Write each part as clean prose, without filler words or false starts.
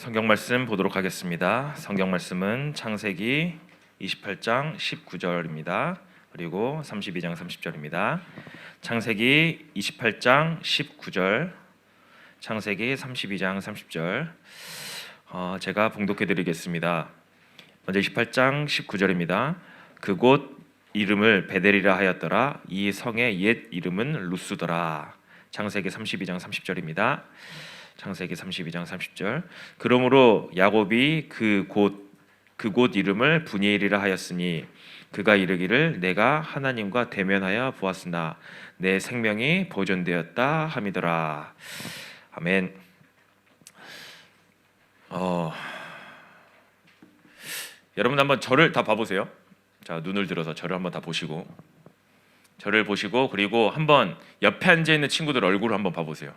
성경 말씀 보도록 하겠습니다. 성경 말씀은 창세기 28장 19절입니다. 그리고 32장 30절입니다. 창세기 28장 19절, 창세기 32장 30절 제가 봉독해 드리겠습니다. 먼저 28장 19절입니다. 그곳 이름을 베델이라 하였더라. 이 성의 옛 이름은 루스더라. 창세기 32장 30절입니다. 창세기 32장 30절. 그러므로 야곱이 그곳 이름을 브니엘이라 하였으니 그가 이르기를 내가 하나님과 대면하여 보았으나 내 생명이 보존되었다 함이더라. 아멘. 여러분 한번 저를 다 봐보세요. 자, 눈을 들어서 저를 한번 다 보시고, 그리고 한번 옆에 앉아 있는 친구들 얼굴을 한번 봐보세요.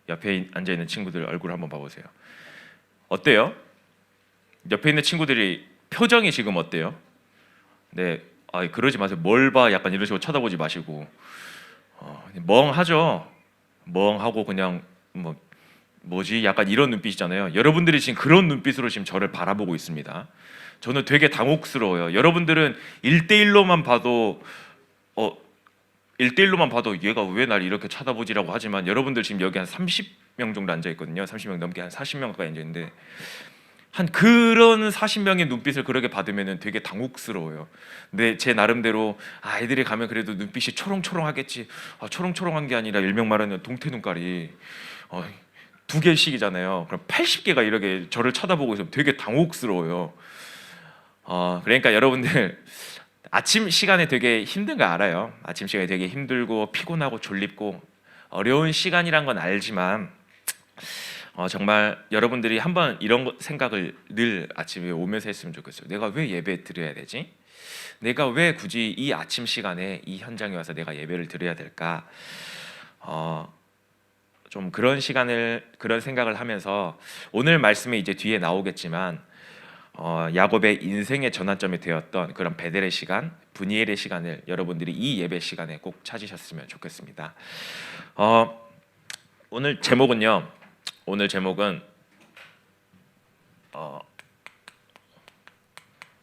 옆에 앉아 있는 친구들 얼굴을 한번 봐보세요. 어때요? 옆에 있는 친구들이 표정이 지금 어때요? 네, 그러지 마세요. 뭘 봐? 약간 이런 식으로 쳐다보지 마시고 멍하죠. 멍하고 그냥 뭐지? 약간 이런 눈빛이잖아요. 여러분들이 지금 그런 눈빛으로 지금 저를 바라보고 있습니다. 저는 되게 당혹스러워요. 여러분들은 1대1로만 봐도 얘가 왜 날 이렇게 쳐다보지라고 하지만 여러분들 지금 여기 한 30명 정도 앉아 있거든요. 30명 넘게 한 40명 가까이 앉아 있는데 한 그런 40명의 눈빛을 그렇게 받으면 되게 당혹스러워요. 근데 제 나름대로 애들이 가면 그래도 눈빛이 초롱초롱하겠지. 초롱초롱한 게 아니라 일명 말하는 동태 눈깔이 2개씩이잖아요. 그럼 80개가 이렇게 저를 쳐다보고 있으면 되게 당혹스러워요. 그러니까 여러분들 아침 시간에 되게 힘든 거 알아요. 아침 시간에 되게 힘들고 피곤하고 졸립고 어려운 시간이란 건 알지만 정말 여러분들이 한번 이런 생각을 늘 아침에 오면서 했으면 좋겠어요. 내가 왜 예배 드려야 되지? 내가 왜 굳이 이 아침 시간에 이 현장에 와서 내가 예배를 드려야 될까? 좀 그런 생각을 하면서 오늘 말씀이 이제 뒤에 나오겠지만 야곱의 인생의 전환점이 되었던 그런 베델의 시간, 브니엘의 시간을 여러분들이 이 예배 시간에 꼭 찾으셨으면 좋겠습니다. 오늘 제목은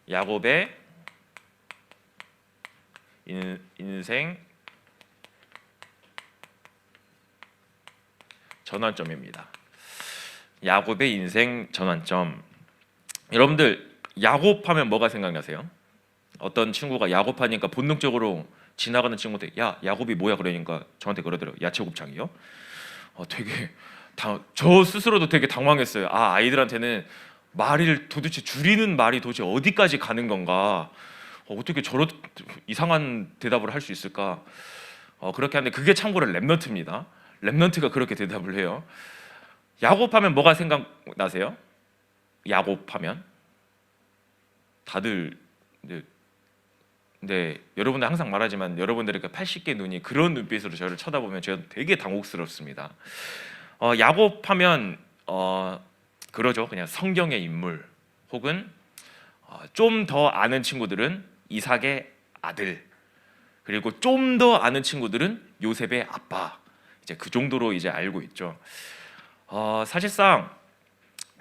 야곱의 인생 전환점입니다. 야곱의 인생 전환점. 여러분들 야곱하면 뭐가 생각나세요? 어떤 친구가 야곱하니까 본능적으로 지나가는 친구들, 야 야곱이 뭐야? 그러니까 저한테 그러더라고요. 야채곱창이요? 저 스스로도 되게 당황했어요. 아이들한테는 말을 도대체 줄이는 말이 도대체 어디까지 가는 건가? 어떻게 저런 이상한 대답을 할 수 있을까? 그렇게 하는데 그게 참고로 랩넌트입니다. 랩넌트가 그렇게 대답을 해요. 야곱하면 뭐가 생각나세요? 야곱하면 다들 여러분들 항상 말하지만 여러분들의 그 80개 눈이 그런 눈빛으로 저를 쳐다보면 제가 되게 당혹스럽습니다. 야곱하면 그러죠. 그냥 성경의 인물 혹은 좀 더 아는 친구들은 이삭의 아들, 그리고 좀 더 아는 친구들은 요셉의 아빠. 이제 그 정도로 이제 알고 있죠. 사실상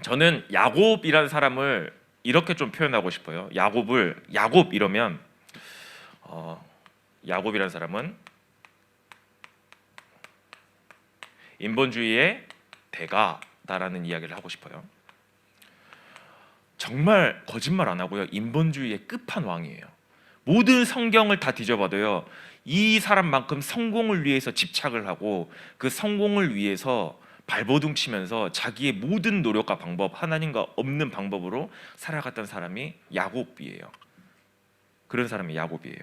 저는 야곱이라는 사람을 이렇게 좀 표현하고 싶어요. 야곱 이러면 야곱이라는 사람은 인본주의의 대가다라는 이야기를 하고 싶어요. 정말 거짓말 안 하고요. 인본주의의 끝판왕이에요. 모든 성경을 다 뒤져봐도요. 이 사람만큼 성공을 위해서 집착을 하고 그 성공을 위해서 발버둥 치면서 자기의 모든 노력과 방법, 하나님과 없는 방법으로 살아갔던 사람이 야곱이에요. 그런 사람이 야곱이에요.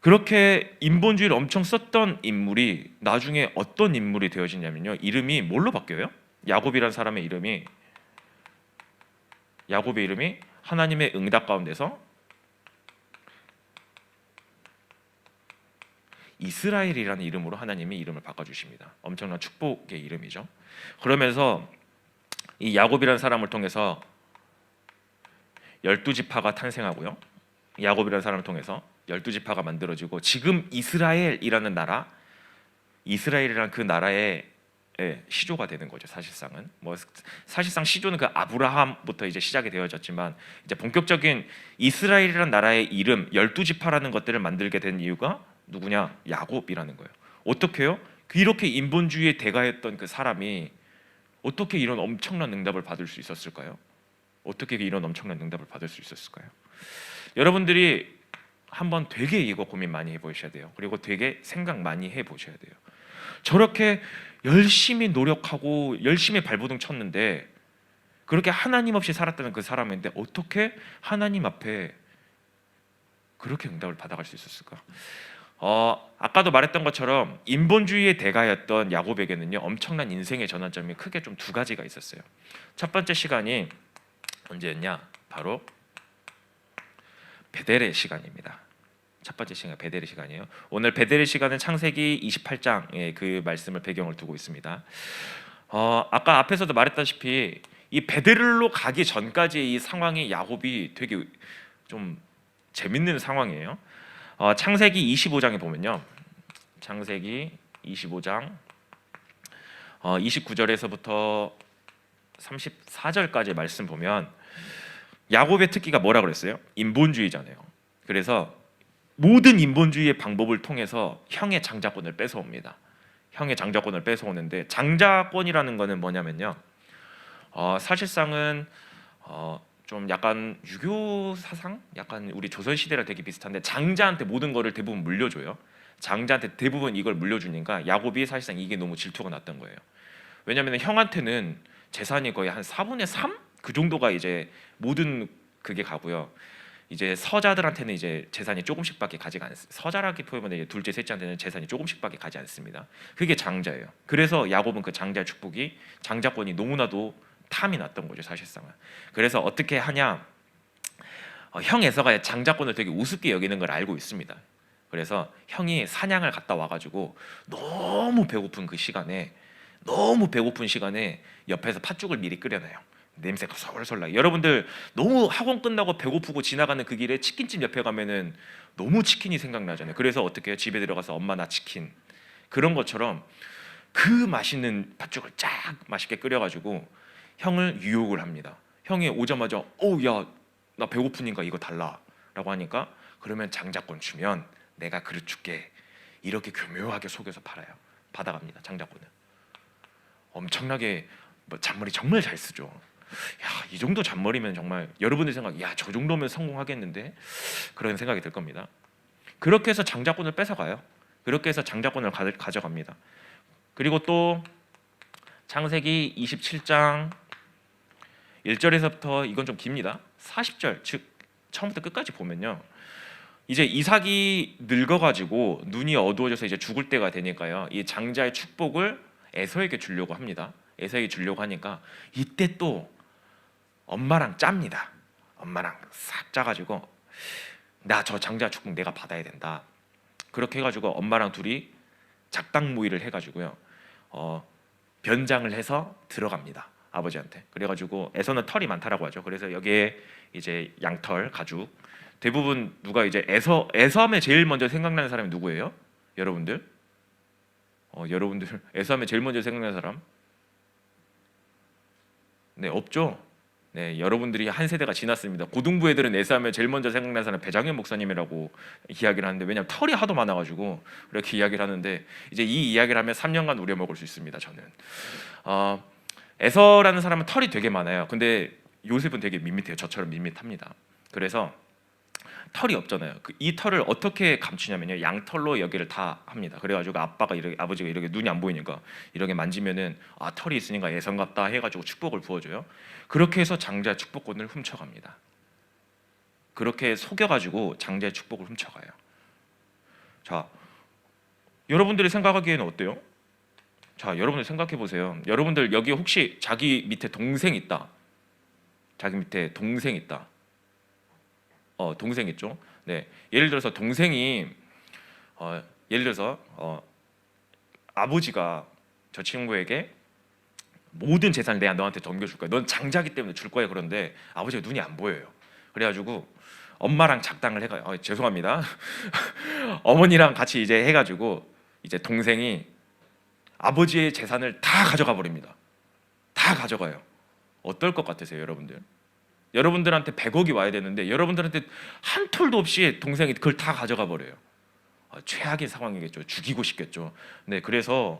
그렇게 인본주의를 엄청 썼던 인물이 나중에 어떤 인물이 되어지냐면요. 이름이 뭘로 바뀌어요? 야곱이라는 사람의 이름이, 야곱의 이름이 하나님의 응답 가운데서 이스라엘이라는 이름으로 하나님이 이름을 바꿔주십니다. 엄청난 축복의 이름이죠. 그러면서 이 야곱이라는 사람을 통해서 12지파가 탄생하고요. 야곱이라는 사람을 통해서 12지파가 만들어지고 지금 이스라엘이라는 나라, 이스라엘이라는 그 나라의 시조가 되는 거죠. 사실상은 사실상 시조는 그 아브라함부터 이제 시작이 되어졌지만 이제 본격적인 이스라엘이라는 나라의 이름 12지파라는 것들을 만들게 된 이유가 누구냐? 야곱이라는 거예요. 어떻게요? 이렇게 인본주의의 대가였던 그 사람이 어떻게 이런 엄청난 응답을 받을 수 있었을까요? 어떻게 이런 엄청난 응답을 받을 수 있었을까요? 여러분들이 한번 되게 이거 고민 많이 해보셔야 돼요. 그리고 되게 생각 많이 해보셔야 돼요. 저렇게 열심히 노력하고 열심히 발버둥 쳤는데 그렇게 하나님 없이 살았다는 그 사람인데 어떻게 하나님 앞에 그렇게 응답을 받아갈 수 있었을까? 아까도 말했던 것처럼 인본주의의 대가였던 야곱에게는요 엄청난 인생의 전환점이 크게 좀 두 가지가 있었어요. 첫 번째 시간이 언제였냐? 바로 베델의 시간입니다. 첫 번째 시간 베델의 시간이에요. 오늘 베델의 시간은 창세기 28장의 그 말씀을 배경을 두고 있습니다. 아까 앞에서도 말했다시피 이 베델로 가기 전까지 이 상황이 야곱이 되게 좀 재밌는 상황이에요. 창세기 25장에 보면요. 창세기 25장 29절에서부터 34절까지 말씀 보면 야곱의 특기가 뭐라 그랬어요? 인본주의잖아요. 그래서 모든 인본주의의 방법을 통해서 형의 장자권을 뺏어옵니다. 형의 장자권을 뺏어오는데 장자권이라는 거는 뭐냐면요. 사실상은 좀 약간 유교 사상, 약간 우리 조선 시대랑 되게 비슷한데 장자한테 모든 거를 대부분 물려줘요. 장자한테 대부분 이걸 물려주니까 야곱이 사실상 이게 너무 질투가 났던 거예요. 왜냐하면 형한테는 재산이 거의 한 4분의 3? 그 정도가 이제 모든 그게 가고요. 이제 서자들한테는 이제 재산이 조금씩밖에 가지가 않습니다. 서자라기 표현은 둘째, 셋째한테는 재산이 조금씩밖에 가지 않습니다. 그게 장자예요. 그래서 야곱은 그 장자의 축복이 장자권이 너무나도 탐이 났던 거죠, 사실상은. 그래서 어떻게 하냐? 형 에서가 장자권을 되게 우습게 여기는 걸 알고 있습니다. 그래서 형이 사냥을 갔다 와가지고 너무 배고픈 시간에 옆에서 팥죽을 미리 끓여놔요. 냄새가 솔솔 나요. 여러분들 너무 학원 끝나고 배고프고 지나가는 그 길에 치킨집 옆에 가면은 너무 치킨이 생각나잖아요. 그래서 어떻게 해요? 집에 들어가서 엄마 나 치킨, 그런 것처럼 그 맛있는 팥죽을 쫙 맛있게 끓여가지고 형을 유혹을 합니다. 형이 오자마자 야, 나 배고프니까 이거 달라라고 하니까 그러면 장자권 주면 내가 그릇 줄게, 이렇게 교묘하게 속여서 받아갑니다. 장자권을. 엄청나게 잔머리 정말 잘 쓰죠. 야, 이 정도 잔머리면 정말 여러분들 생각, 야, 저 정도면 성공하겠는데, 그런 생각이 들 겁니다. 그렇게 해서 장자권을 뺏어가요. 그렇게 해서 장자권을 가져갑니다. 그리고 또 창세기 27장 1절에서부터 이건 좀 깁니다. 40절, 즉 처음부터 끝까지 보면요. 이제 이삭이 늙어가지고 눈이 어두워져서 이제 죽을 때가 되니까요. 이 장자의 축복을 에서에게 주려고 합니다. 에서에게 주려고 하니까 이때 또 엄마랑 짭니다. 엄마랑 싹 짜가지고 나 저 장자 축복 내가 받아야 된다. 그렇게 해가지고 엄마랑 둘이 작당 모의를 해가지고요. 변장을 해서 들어갑니다. 아버지한테. 그래가지고 에서는 털이 많다라고 하죠. 그래서 여기에 이제 양털 가죽. 대부분 누가 이제 에서하면 제일 먼저 생각나는 사람이 누구예요? 여러분들? 여러분들 에서하면 제일 먼저 생각나는 사람? 네, 없죠. 네, 여러분들이 한 세대가 지났습니다. 고등부 애들은 에서하면 제일 먼저 생각나는 사람 배장현 목사님이라고 이야기를 하는데, 왜냐하면 털이 하도 많아가지고 그렇게 이야기를 하는데, 이제 이 이야기를 하면 3년간 우려먹을 수 있습니다. 저는 에서라는 사람은 털이 되게 많아요. 근데 요셉은 되게 밋밋해요. 저처럼 밋밋합니다. 그래서 털이 없잖아요. 이 털을 어떻게 감추냐면요, 양털로 여기를 다 합니다. 그래가지고 아버지가 이렇게 눈이 안 보이니까 이렇게 만지면은 털이 있으니까 에서 같다 해가지고 축복을 부어줘요. 그렇게 해서 장자의 축복권을 훔쳐갑니다. 그렇게 속여가지고 장자의 축복을 훔쳐가요. 자, 여러분들이 생각하기에는 어때요? 자, 여러분들 생각해 보세요. 여러분들 여기 혹시 자기 밑에 동생 있다. 자기 밑에 동생 있다. 동생 있죠. 네, 예를 들어서 동생이 예를 들어서 아버지가 저 친구에게 모든 재산을 내가 너한테 넘겨줄 거야. 넌 장자기 때문에 줄 거야. 그런데 아버지가 눈이 안 보여요. 그래가지고 엄마랑 작당을 해가. 죄송합니다. 어머니랑 같이 이제 해가지고 이제 동생이 아버지의 재산을 다 가져가 버립니다. 다 가져가요. 어떨 것 같으세요, 여러분들? 여러분들한테 100억이 와야 되는데 여러분들한테 한 톨도 없이 동생이 그걸 다 가져가 버려요. 최악의 상황이겠죠. 죽이고 싶겠죠. 네, 그래서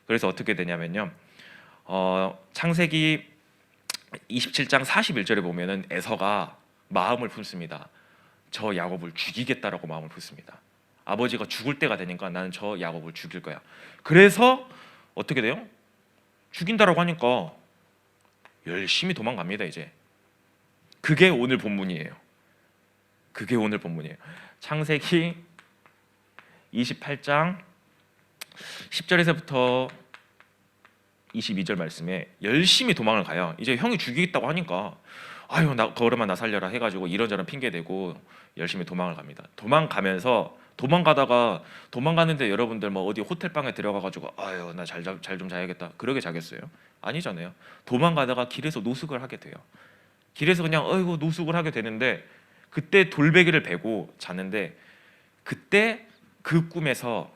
어떻게 되냐면요. 창세기 27장 41절에 보면은 에서가 마음을 품습니다. 저 야곱을 죽이겠다라고 마음을 품습니다. 아버지가 죽을 때가 되니까 나는 저 야곱을 죽일 거야. 그래서 어떻게 돼요? 죽인다라고 하니까 열심히 도망갑니다. 이제 그게 오늘 본문이에요. 그게 오늘 본문이에요. 창세기 28장 10절에서부터 22절 말씀에 열심히 도망을 가요. 이제 형이 죽이겠다고 하니까 아유 나 그러면 나 살려라 해가지고 이런저런 핑계 대고 열심히 도망을 갑니다. 도망가는데 여러분들 뭐 어디 호텔방에 들어가가지고 아유 나 잘 좀 자야겠다 그러게 자겠어요? 아니잖아요. 도망가다가 길에서 노숙을 하게 돼요. 길에서 그냥 어이구 노숙을 하게 되는데 그때 돌베개를 베고 자는데 그때 그 꿈에서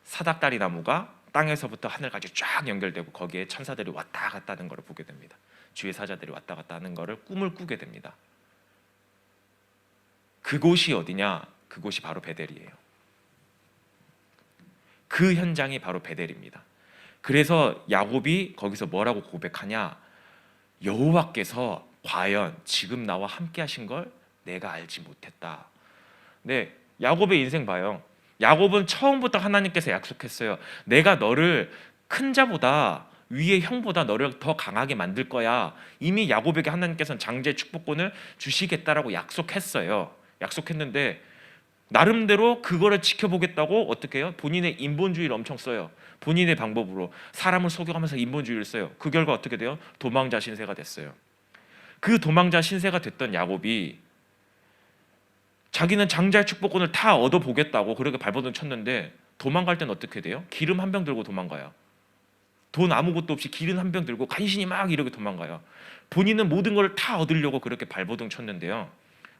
사닥다리 나무가 땅에서부터 하늘까지 쫙 연결되고 거기에 천사들이 왔다 갔다 하는 것을 보게 됩니다. 주의 사자들이 왔다 갔다 하는 것을 꿈을 꾸게 됩니다. 그곳이 어디냐? 그곳이 바로 베델이에요. 그 현장이 바로 베델입니다. 그래서 야곱이 거기서 뭐라고 고백하냐? 여호와께서 과연 지금 나와 함께 하신 걸 내가 알지 못했다. 네, 야곱의 인생 봐요. 야곱은 처음부터 하나님께서 약속했어요. 내가 너를 큰 자보다 위의 형보다 너를 더 강하게 만들 거야. 이미 야곱에게 하나님께서는 장제 축복권을 주시겠다라고 약속했어요. 약속했는데 나름대로 그거를 지켜보겠다고 어떻게 해요? 본인의 인본주의를 엄청 써요. 본인의 방법으로 사람을 속여가면서 인본주의를 써요. 그 결과 어떻게 돼요? 도망자 신세가 됐어요. 그 도망자 신세가 됐던 야곱이 자기는 장자의 축복권을 다 얻어보겠다고 그렇게 발버둥 쳤는데 도망갈 땐 어떻게 돼요? 기름 한 병 들고 도망가요. 돈 아무것도 없이 기름 한 병 들고 간신히 막 이렇게 도망가요. 본인은 모든 걸 다 얻으려고 그렇게 발버둥 쳤는데요.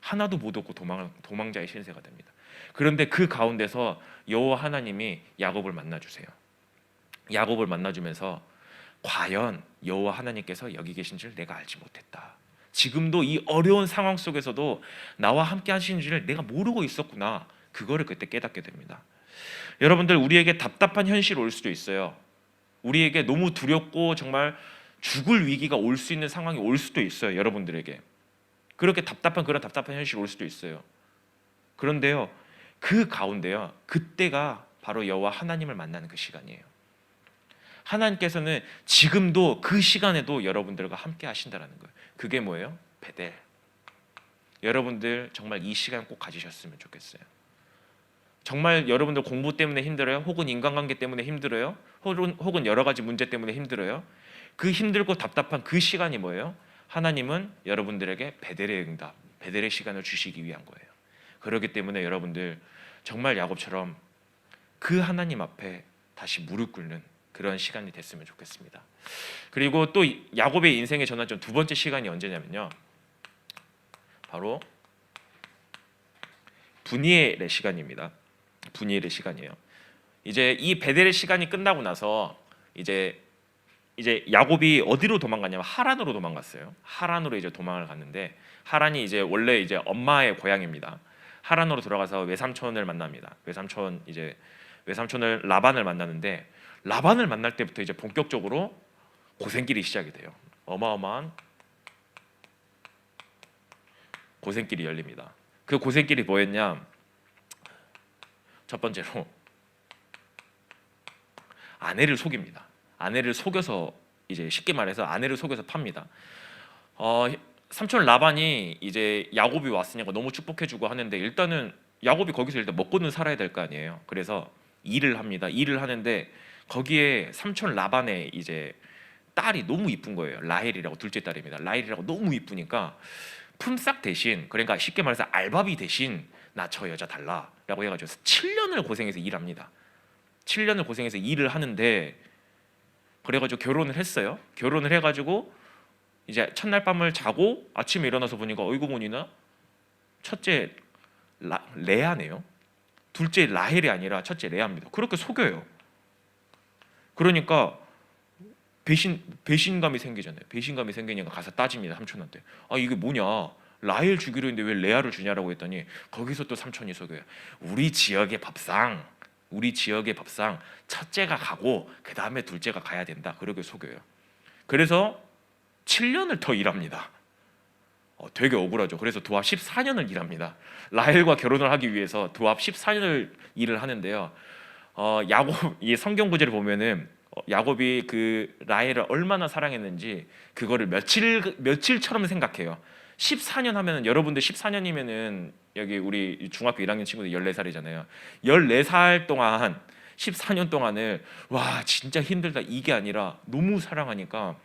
하나도 못 얻고 도망자의 신세가 됩니다. 그런데 그 가운데서 여호와 하나님이 야곱을 만나주세요. 야곱을 만나주면서 과연 여호와 하나님께서 여기 계신 줄 내가 알지 못했다. 지금도 이 어려운 상황 속에서도 나와 함께 하시는 줄을 내가 모르고 있었구나. 그거를 그때 깨닫게 됩니다. 여러분들 우리에게 답답한 현실이 올 수도 있어요. 우리에게 너무 두렵고 정말 죽을 위기가 올 수 있는 상황이 올 수도 있어요. 여러분들에게 그렇게 그런 답답한 현실이 올 수도 있어요. 그런데요, 그 가운데요, 그때가 바로 여호와 하나님을 만나는 그 시간이에요. 하나님께서는 지금도 그 시간에도 여러분들과 함께 하신다라는 거예요. 그게 뭐예요? 베델. 여러분들 정말 이 시간 꼭 가지셨으면 좋겠어요. 정말 여러분들 공부 때문에 힘들어요? 혹은 인간관계 때문에 힘들어요? 혹은 여러 가지 문제 때문에 힘들어요? 그 힘들고 답답한 그 시간이 뭐예요? 하나님은 여러분들에게 베델의 응답, 베델의 시간을 주시기 위한 거예요. 그렇기 때문에 여러분들 정말 야곱처럼 그 하나님 앞에 다시 무릎 꿇는 그런 시간이 됐으면 좋겠습니다. 그리고 또 야곱의 인생의 전환점 두 번째 시간이 언제냐면요, 바로 분이엘의 시간입니다. 분이엘의 시간이에요. 이제 이 베델의 시간이 끝나고 나서 이제 야곱이 어디로 도망갔냐면 하란으로 도망갔어요. 하란으로 이제 도망을 갔는데 하란이 이제 원래 이제 엄마의 고향입니다. 하란으로 들어가서 외삼촌을 만납니다. 외삼촌을 라반을 만나는데 라반을 만날 때부터 이제 본격적으로 고생길이 시작이 돼요. 어마어마한 고생길이 열립니다. 그 고생길이 뭐였냐? 첫 번째로 아내를 속입니다. 아내를 속여서 이제 쉽게 말해서 아내를 속여서 팝니다. 삼촌 라반이 이제 야곱이 왔으니까 너무 축복해주고 하는데 일단은 야곱이 거기서 일단 먹고는 살아야 될 거 아니에요. 그래서 일을 합니다. 일을 하는데 거기에 삼촌 라반의 이제 딸이 너무 이쁜 거예요. 라헬이라고 둘째 딸입니다. 라헬이라고 너무 이쁘니까 품삯 대신, 그러니까 쉽게 말해서 알바비 대신 나 저 여자 달라라고 해가지고 7년을 고생해서 일합니다. 7년을 고생해서 일을 하는데 그래가지고 결혼을 했어요. 결혼을 해가지고 이제 첫날 밤을 자고 아침에 일어나서 보니까 어이구 보니나 첫째 레아네요. 둘째 라헬이 아니라 첫째 레아입니다. 그렇게 속여요. 그러니까 배신감이 생기잖아요. 배신감이 생기니까 가서 따집니다. 삼촌한테. 아 이게 뭐냐? 라헬 주기로 했는데 왜 레아를 주냐라고 했더니 거기서 또 삼촌이 속여요. 우리 지역의 법상 첫째가 가고 그 다음에 둘째가 가야 된다. 그렇게 속여요. 그래서 7년을 더 일합니다. 되게 억울하죠. 그래서 도합 14년을 일합니다. 라헬과 결혼을 하기 위해서 도합 14년을 일을 하는데요. 야곱 이 성경 구절을 보면은 야곱이 그 라헬을 얼마나 사랑했는지 그거를 며칠처럼 생각해요. 14년 하면은 여러분들 14년이면은 여기 우리 중학교 1학년 친구들 14살이잖아요. 14살 동안 14년 동안을 와 진짜 힘들다 이게 아니라 너무 사랑하니까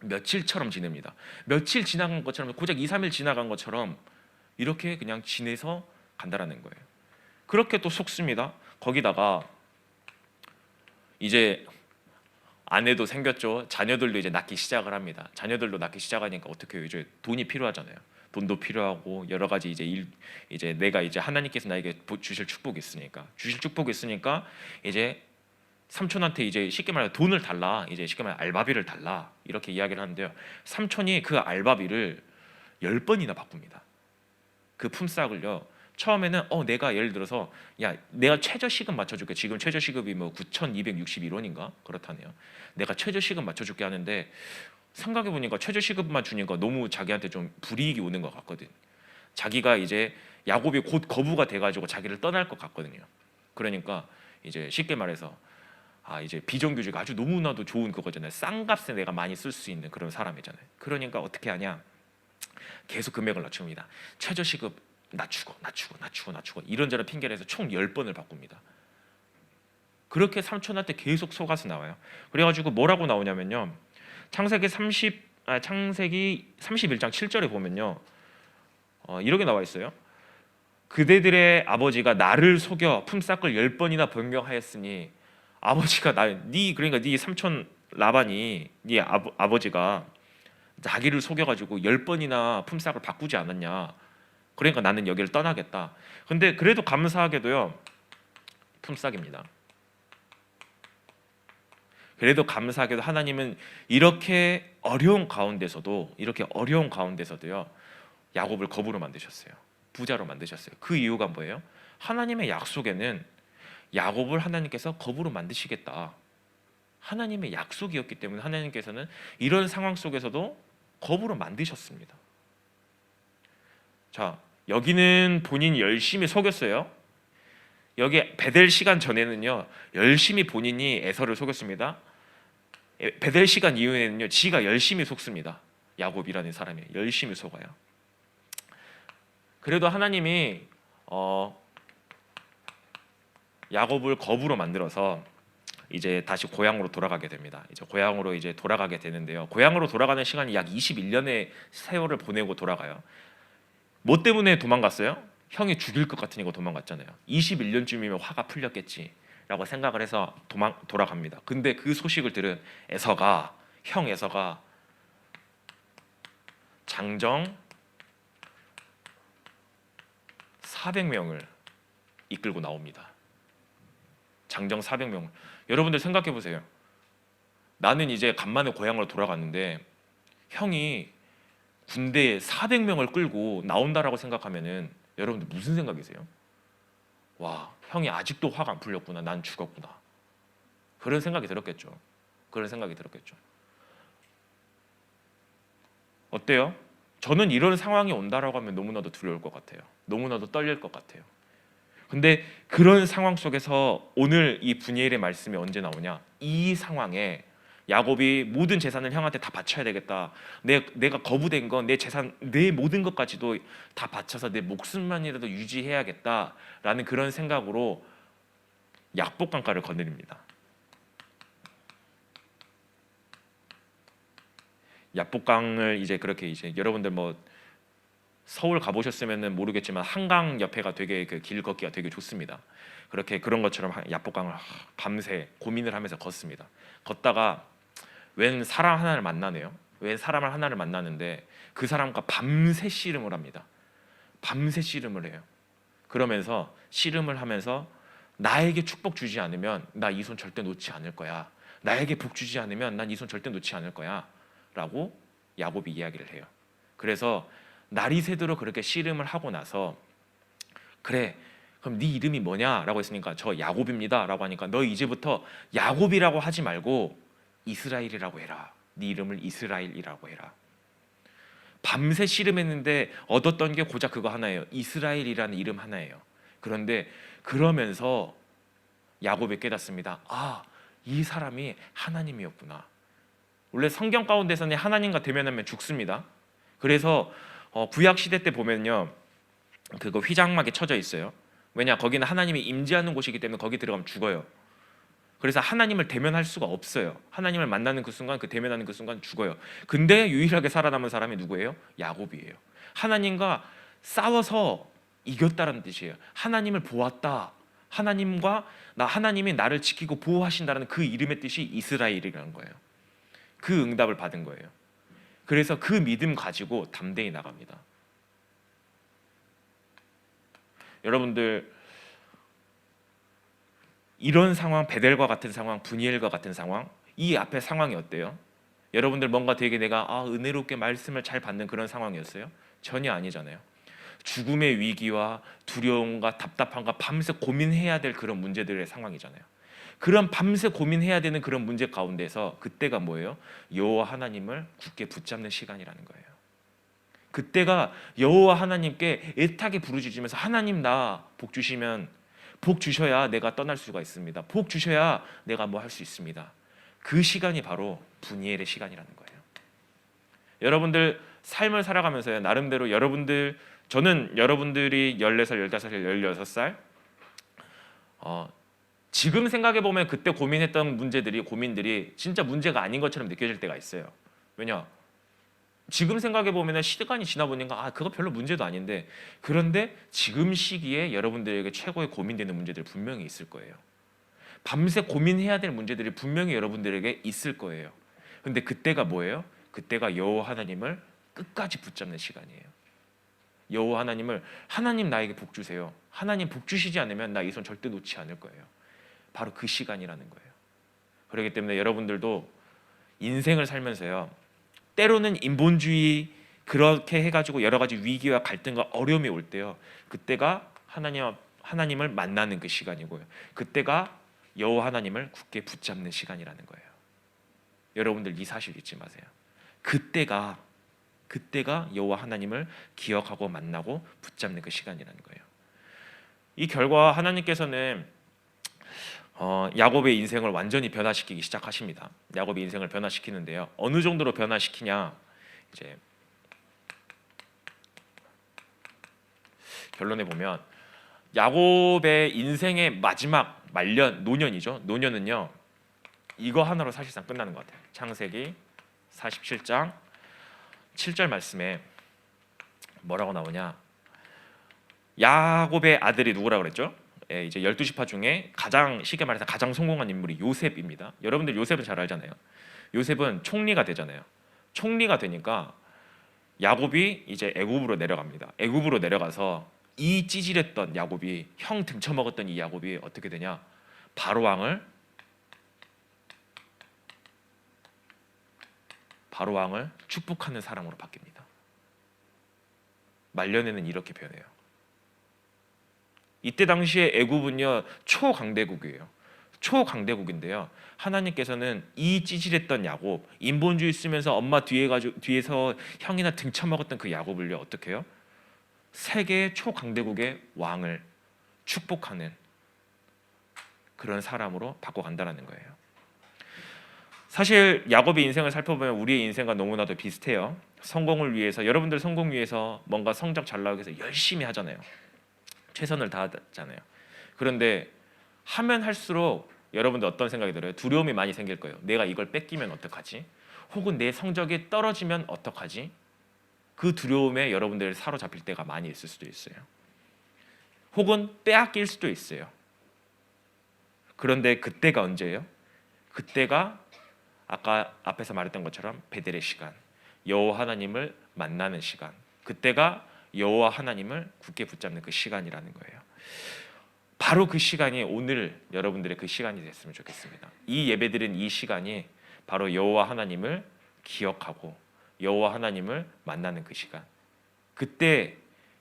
며칠처럼 지냅니다. 며칠 지나간 것처럼 고작 2, 3일 지나간 것처럼 이렇게 그냥 지내서 간다라는 거예요. 그렇게 또 속습니다. 거기다가 이제 아내도 생겼죠. 자녀들도 이제 낳기 시작을 합니다. 자녀들도 낳기 시작하니까 어떻게 해요? 이제 돈이 필요하잖아요. 돈도 필요하고 여러 가지 이제 내가 이제 하나님께서 나에게 주실 축복이 있으니까 이제 삼촌한테 이제 쉽게 말해 돈을 달라. 이제 쉽게 말해 알바비를 달라. 이렇게 이야기를 하는데요. 삼촌이 그 알바비를 10번이나 바꿉니다. 그 품삯을요. 처음에는 내가 예를 들어서 야 내가 최저시급 맞춰줄게. 지금 최저시급이 뭐 9,261원인가 그렇다네요. 내가 최저시급 맞춰줄게 하는데 생각해보니까 최저시급만 주니까 너무 자기한테 좀 불이익이 오는 것 같거든. 자기가 이제 야곱이 곧 거부가 돼가지고 자기를 떠날 것 같거든요. 그러니까 이제 쉽게 말해서 이제 비정규직 아주 너무나도 좋은 그거잖아요. 싼 값에 내가 많이 쓸 수 있는 그런 사람이잖아요. 그러니까 어떻게 하냐? 계속 금액을 낮춥니다. 최저시급 낮추고 이런저런 핑계를 해서 총 10번을 바꿉니다. 그렇게 삼촌한테 계속 속아서 나와요. 그래가지고 뭐라고 나오냐면요. 창세기 31장 7절에 보면요. 이렇게 나와 있어요. 그대들의 아버지가 나를 속여 품삯을 10번이나 변경하였으니 아버지가 그러니까 네 삼촌 라반이 네 아버지가 자기를 속여가지고 10번이나 품삯을 바꾸지 않았냐. 그러니까 나는 여기를 떠나겠다. 근데 그래도 감사하게도요. 품삯입니다. 그래도 감사하게도 하나님은 이렇게 어려운 가운데서도요. 야곱을 거부로 만드셨어요. 부자로 만드셨어요. 그 이유가 뭐예요? 하나님의 약속에는 야곱을 하나님께서 거부로 만드시겠다. 하나님의 약속이었기 때문에 하나님께서는 이런 상황 속에서도 거부로 만드셨습니다. 자, 여기는 본인이 열심히 속였어요. 여기 베델 시간 전에는요. 열심히 본인이 에서를 속였습니다. 베델 시간 이후에는요. 지가 열심히 속습니다. 야곱이라는 사람이 열심히 속아요. 그래도 하나님이 야곱을 거부로 만들어서 이제 다시 고향으로 돌아가게 됩니다. 이제 고향으로 이제 돌아가게 되는데요. 고향으로 돌아가는 시간이 약 21년의 세월을 보내고 돌아가요. 뭐 때문에 도망갔어요? 형이 죽일 것 같으니까 도망갔잖아요. 21년쯤이면 화가 풀렸겠지라고 생각을 해서 돌아갑니다. 근데 그 소식을 들은 형 에서가 장정 400명을 이끌고 나옵니다. 장정 400명. 여러분들 생각해 보세요. 나는 이제 간만에 고향으로 돌아갔는데 형이 군대에 400명을 끌고 나온다라고 생각하면은 여러분들 무슨 생각이세요? 와, 형이 아직도 화가 안 풀렸구나. 난 죽었구나. 그런 생각이 들었겠죠. 어때요? 저는 이런 상황이 온다라고 하면 너무나도 두려울 것 같아요. 너무나도 떨릴 것 같아요. 근데 그런 상황 속에서 오늘 이 분이엘의 말씀이 언제 나오냐? 이 상황에 야곱이 모든 재산을 형한테 다 바쳐야 되겠다. 내가 거부된 건 내 재산, 내 모든 것까지도 다 바쳐서 내 목숨만이라도 유지해야겠다라는 그런 생각으로 약복강가를 거느립니다. 약복강을 이제 그렇게 이제 여러분들 뭐 서울 가보셨으면은 모르겠지만 한강 옆에가 되게 그 길 걷기가 되게 좋습니다. 그렇게 그런 것처럼 약복강을 밤새 고민을 하면서 걷습니다. 걷다가 웬 사람 하나를 만나네요. 웬 사람을 하나를 만나는데 그 사람과 밤새 씨름을 합니다. 밤새 씨름을 해요. 그러면서 씨름을 하면서 나에게 축복 주지 않으면 나 이 손 절대 놓지 않을 거야 나에게 복 주지 않으면 난 이 손 절대 놓지 않을 거야 라고 야곱이 이야기를 해요. 그래서 날이 새도록 그렇게 씨름을 하고 나서 그래 그럼 네 이름이 뭐냐 라고 했으니까 저 야곱입니다 라고 하니까 너 이제부터 야곱이라고 하지 말고 이스라엘이라고 해라. 네 이름을 이스라엘이라고 해라. 밤새 씨름했는데 얻었던 게 고작 그거 하나예요. 이스라엘이라는 이름 하나예요. 그런데 그러면서 야곱이 깨닫습니다. 아, 이 사람이 하나님이었구나. 원래 성경 가운데서는 하나님과 대면하면 죽습니다. 그래서 구약 시대 때 보면요, 그거 휘장막에 쳐져 있어요. 왜냐, 거기는 하나님이 임재하는 곳이기 때문에 거기 들어가면 죽어요. 그래서 하나님을 대면할 수가 없어요. 하나님을 만나는 그 순간, 그 대면하는 그 순간 죽어요. 근데 유일하게 살아남은 사람이 누구예요? 야곱이에요. 하나님과 싸워서 이겼다는 뜻이에요. 하나님을 보았다. 하나님이 나를 지키고 보호하신다는 그 이름의 뜻이 이스라엘이라는 거예요. 그 응답을 받은 거예요. 그래서 그 믿음 가지고 담대히 나갑니다. 여러분들, 이런 상황, 베델과 같은 상황, 분이엘과 같은 상황, 이 앞에 상황이 어때요? 여러분들 뭔가 되게 내가 은혜롭게 말씀을 잘 받는 그런 상황이었어요? 전혀 아니잖아요. 죽음의 위기와 두려움과 답답함과 밤새 고민해야 될 그런 문제들의 상황이잖아요. 그런 밤새 고민해야 되는 그런 문제 가운데서 그때가 뭐예요? 여호와 하나님을 굳게 붙잡는 시간이라는 거예요. 그때가 여호와 하나님께 애타게 부르짖으면서 하나님 나 복 주시면 복 주셔야 내가 떠날 수가 있습니다. 복 주셔야 내가 뭐 할 수 있습니다. 그 시간이 바로 분이엘의 시간이라는 거예요. 여러분들 삶을 살아가면서요, 나름대로 저는 여러분들이 14살, 15살, 16살 지금 생각해 보면 그때 고민했던 고민들이 진짜 문제가 아닌 것처럼 느껴질 때가 있어요. 왜냐? 지금 생각해 보면 시간이 지나 보니까 그거 별로 문제도 아닌데, 그런데 지금 시기에 여러분들에게 최고의 고민되는 문제들 분명히 있을 거예요. 밤새 고민해야 될 문제들이 분명히 여러분들에게 있을 거예요. 근데 그때가 뭐예요? 그때가 여호와 하나님을 끝까지 붙잡는 시간이에요. 여호와 하나님 나에게 복 주세요. 하나님 복 주시지 않으면 나 이 손 절대 놓지 않을 거예요. 바로 그 시간이라는 거예요. 그렇기 때문에 여러분들도 인생을 살면서요, 때로는 인본주의 그렇게 해가지고 여러 가지 위기와 갈등과 어려움이 올 때요, 그때가 하나님을 만나는 그 시간이고요, 그때가 여호와 하나님을 굳게 붙잡는 시간이라는 거예요. 여러분들 이 사실 잊지 마세요. 그때가 여호와 하나님을 기억하고 만나고 붙잡는 그 시간이라는 거예요. 이 결과 하나님께서는 야곱의 인생을 완전히 변화시키기 시작하십니다. 야곱의 인생을 변화시키는데요, 어느 정도로 변화시키냐, 이제 결론에 보면 야곱의 인생의 마지막 노년이죠. 노년은요, 이거 하나로 사실상 끝나는 것 같아요. 창세기 47장 7절 말씀에 뭐라고 나오냐, 야곱의 아들이 누구라 그랬죠? 이제 12지파 중에 쉽게 말해서 가장 성공한 인물이 요셉입니다. 여러분들 요셉은 잘 알잖아요. 요셉은 총리가 되잖아요. 총리가 되니까 야곱이 이제 애굽으로 내려갑니다. 애굽으로 내려가서 이 찌질했던 야곱이, 형 등쳐먹었던 이 야곱이 어떻게 되냐, 바로 왕을 축복하는 사람으로 바뀝니다. 말년에는 이렇게 변해요. 이때 당시에 애굽은요, 초강대국이에요. 초강대국인데요, 하나님께서는 이 찌질했던 야곱, 인본주의 쓰면서 엄마 뒤에서 형이나 등쳐먹었던 그 야곱을요, 어떻게 해요? 세계 초강대국의 왕을 축복하는 그런 사람으로 바꿔간다는 거예요. 사실 야곱의 인생을 살펴보면 우리의 인생과 너무나도 비슷해요. 성공을 위해서, 여러분들 성공 위해서 뭔가 성적 잘 나오기 위해서 열심히 하잖아요. 최선을 다하잖아요. 그런데 하면 할수록 여러분들 어떤 생각이 들어요? 두려움이 많이 생길 거예요. 내가 이걸 뺏기면 어떡하지? 혹은 내 성적이 떨어지면 어떡하지? 그 두려움에 여러분들이 사로잡힐 때가 많이 있을 수도 있어요. 혹은 빼앗길 수도 있어요. 그런데 그때가 언제예요? 그때가 아까 앞에서 말했던 것처럼 베델의 시간, 여호와 하나님을 만나는 시간, 그때가 여호와 하나님을 굳게 붙잡는 그 시간이라는 거예요. 바로 그 시간이 오늘 여러분들의 그 시간이 됐으면 좋겠습니다. 이 예배드린 이 시간이 바로 여호와 하나님을 기억하고 여호와 하나님을 만나는 그 시간. 그때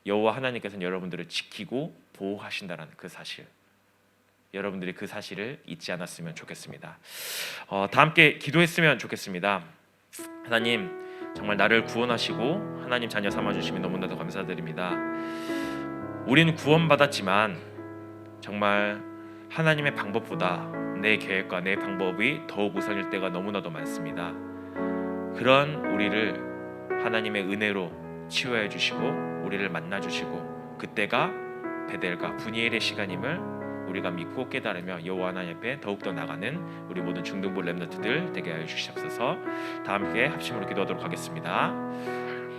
여호와 하나님께서는 여러분들을 지키고 보호하신다는 그 사실, 여러분들이 그 사실을 잊지 않았으면 좋겠습니다. 다 함께 기도했으면 좋겠습니다. 하나님, 정말 나를 구원하시고 하나님 자녀 삼아주심이 너무나도 감사드립니다. 우리는 구원받았지만 정말 하나님의 방법보다 내 계획과 내 방법이 더욱 우선일 때가 너무나도 많습니다. 그런 우리를 하나님의 은혜로 치유해 주시고 우리를 만나 주시고, 그때가 베델과 분이엘의 시간임을 우리가 믿고 깨달으며 여호와 하나님 앞에 더욱더 나가는 우리 모든 중등부 렘넌트들 되게 하여 주시옵소서. 다 함께 합심으로 기도하도록 하겠습니다.